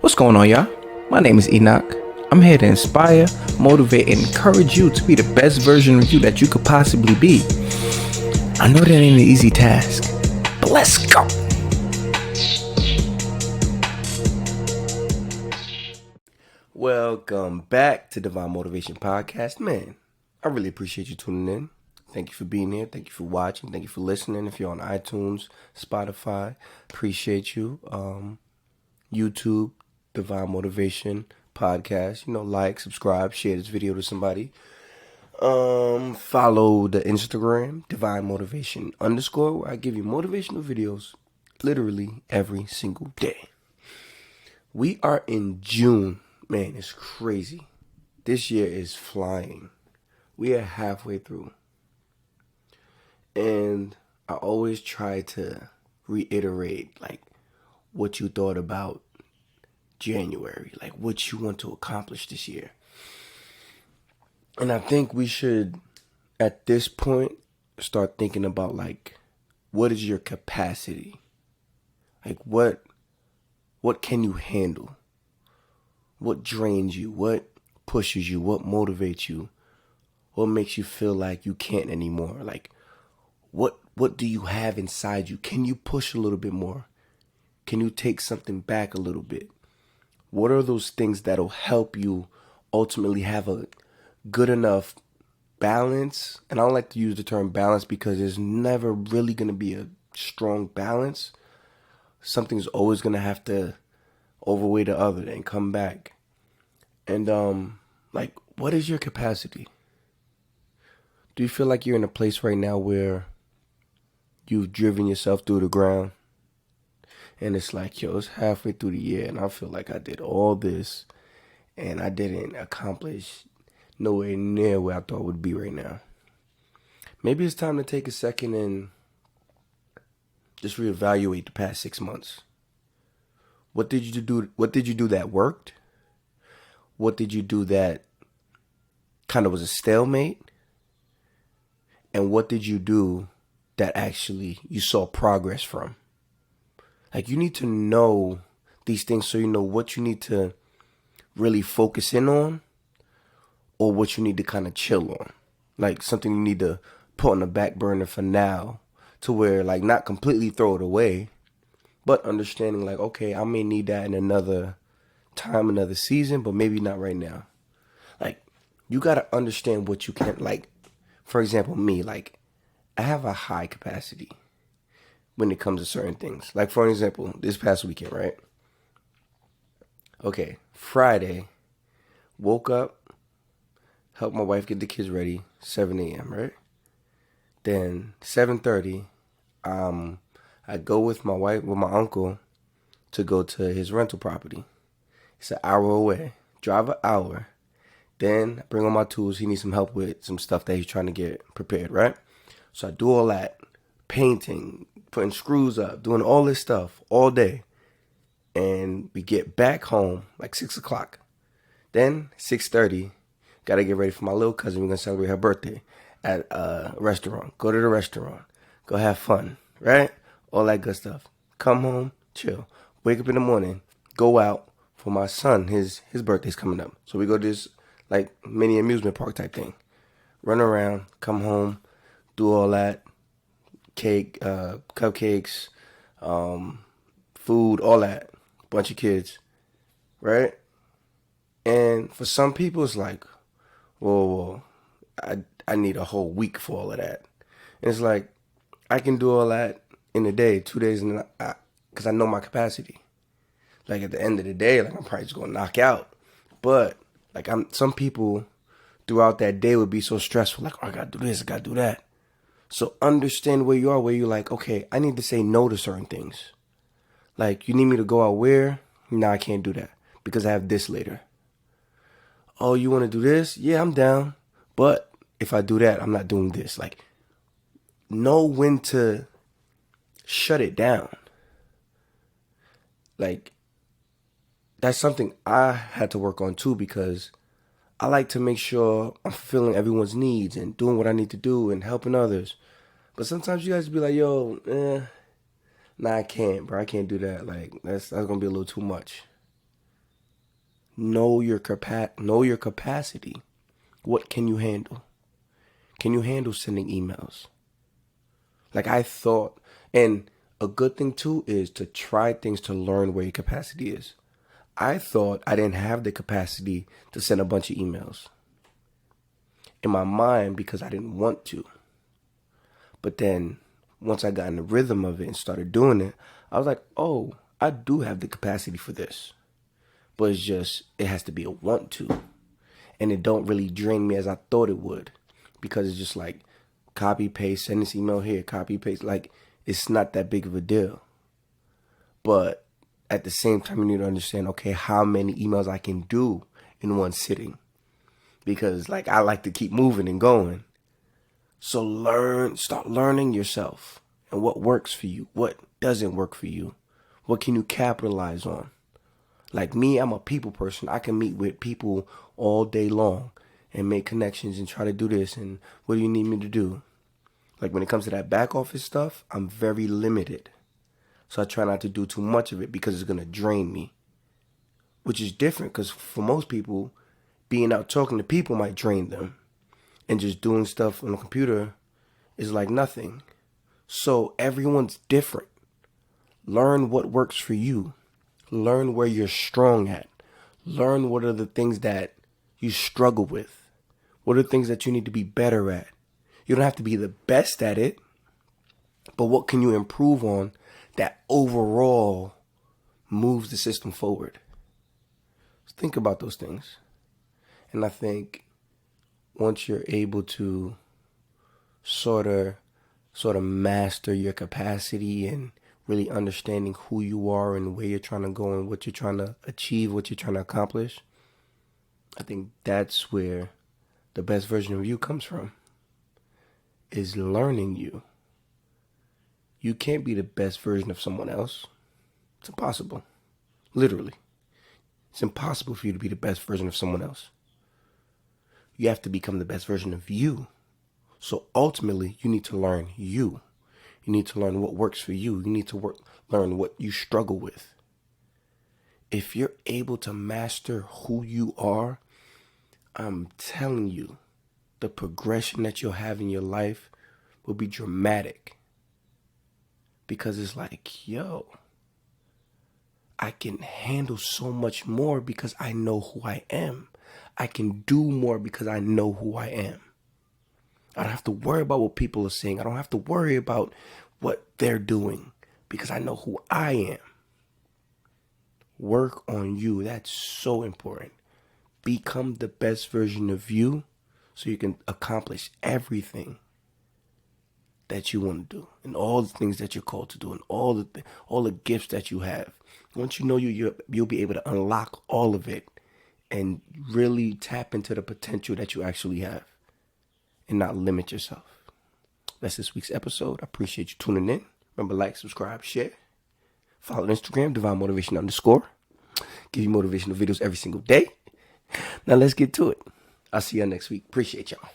What's going on, y'all? My name is Enoch. I'm here to inspire, motivate, and encourage you to be the best version of you that you could possibly be. I know that ain't an easy task, but let's go. Welcome back to Divine Motivation Podcast. Man, I really appreciate you tuning in. Thank you for being here. Thank you for watching. Thank you for listening. If you're on iTunes, Spotify, appreciate you. YouTube, Divine Motivation Podcast. Like, subscribe, share this video to somebody. Follow the Instagram, Divine Motivation _ where I give you motivational videos literally every single day. We are in June. Man, it's crazy. This year is flying. We are halfway through. And I always try to reiterate, what you thought about January, what you want to accomplish this year. And I think we should, at this point, start thinking about, what is your capacity? What can you handle? What drains you? What pushes you? What motivates you? What makes you feel like you can't anymore? What do you have inside you? Can you push a little bit more? Can you take something back a little bit? What are those things that'll help you ultimately have a good enough balance? And I don't like to use the term balance because there's never really going to be a strong balance. Something's always going to have to overweigh the other and come back. And what is your capacity? Do you feel like you're in a place right now where you've driven yourself through the ground? And it's it's halfway through the year and I feel like I did all this and I didn't accomplish nowhere near where I thought I would be right now. Maybe it's time to take a second and just reevaluate the past 6 months. What did you do? What did you do that worked? What did you do that kind of was a stalemate? And what did you do that actually you saw progress from? You need to know these things so you know what you need to really focus in on or what you need to kind of chill on. Something you need to put on the back burner for now to where not completely throw it away, but understanding okay, I may need that in another time, another season, but maybe not right now. You got to understand what you can, for example, me, I have a high capacity when it comes to certain things. For example, this past weekend, right? Okay, Friday, woke up, helped my wife get the kids ready, 7 a.m., right? Then 7:30, I go with my uncle to go to his rental property. It's an hour away. Drive an hour. Then I bring all my tools. He needs some help with some stuff that he's trying to get prepared, right? So I do all that, painting, putting screws up, doing all this stuff all day. And we get back home 6 o'clock. Then 6:30, got to get ready for my little cousin. We're going to celebrate her birthday at a restaurant. Go to the restaurant. Go have fun, right? All that good stuff. Come home, chill. Wake up in the morning, go out for my son. His birthday's coming up. So we go to this mini amusement park type thing. Run around, come home, do all that. Cake, cupcakes, food, all that. Bunch of kids, right? And for some people, it's whoa, I need a whole week for all of that. And it's I can do all that in a day, 2 days, because I know my capacity. At the end of the day, I'm probably just gonna knock out. But some people throughout that day would be so stressful. Oh, I gotta do this, I gotta do that. So understand where you are, where you're okay, I need to say no to certain things. You need me to go out where? No, I can't do that because I have this later. Oh, you want to do this? Yeah, I'm down. But if I do that, I'm not doing this. Know when to shut it down. That's something I had to work on too because I like to make sure I'm fulfilling everyone's needs and doing what I need to do and helping others. But sometimes you guys be nah, I can't, bro. I can't do that. That's gonna be a little too much. Know your capacity. What can you handle? Can you handle sending emails? Like I thought, and a good thing too is to try things to learn where your capacity is. I thought I didn't have the capacity to send a bunch of emails in my mind because I didn't want to. But then once I got in the rhythm of it and started doing it, I was like, oh, I do have the capacity for this. But it's just, it has to be a want to. And it don't really drain me as I thought it would. Because it's just like, copy, paste, send this email here, copy, paste. Like, it's not that big of a deal. But at the same time, you need to understand, okay, how many emails I can do in one sitting. Because, like, I like to keep moving and going. So start learning yourself and what works for you, what doesn't work for you. What can you capitalize on? Like me, I'm a people person. I can meet with people all day long and make connections and try to do this. And what do you need me to do? Like when it comes to that back office stuff, I'm very limited. So I try not to do too much of it because it's going to drain me. Which is different because for most people, being out talking to people might drain them. And just doing stuff on the computer is like nothing. So everyone's different. Learn what works for you. Learn where you're strong at. Learn what are the things that you struggle with. What are the things that you need to be better at? You don't have to be the best at it, but what can you improve on that overall moves the system forward? Just think about those things. And I think once you're able to sort of master your capacity and really understanding who you are and where you're trying to go and what you're trying to achieve, what you're trying to accomplish, I think that's where the best version of you comes from, is learning you. You can't be the best version of someone else. It's impossible. Literally. It's impossible for you to be the best version of someone else. You have to become the best version of you. So ultimately, you need to learn you. You need to learn what works for you. You need to learn what you struggle with. If you're able to master who you are, I'm telling you, the progression that you'll have in your life will be dramatic. Because it's like, yo, I can handle so much more because I know who I am. I can do more because I know who I am. I don't have to worry about what people are saying. I don't have to worry about what they're doing because I know who I am. Work on you. That's so important. Become the best version of you so you can accomplish everything that you want to do and all the things that you're called to do and all the gifts that you have. Once you know you'll be able to unlock all of it and really tap into the potential that you actually have and not limit yourself. That's this week's episode. I appreciate you tuning in. Remember, like, subscribe, share. Follow Instagram, Divine Motivation _. Give you motivational videos every single day. Now let's get to it. I'll see y'all next week. Appreciate y'all.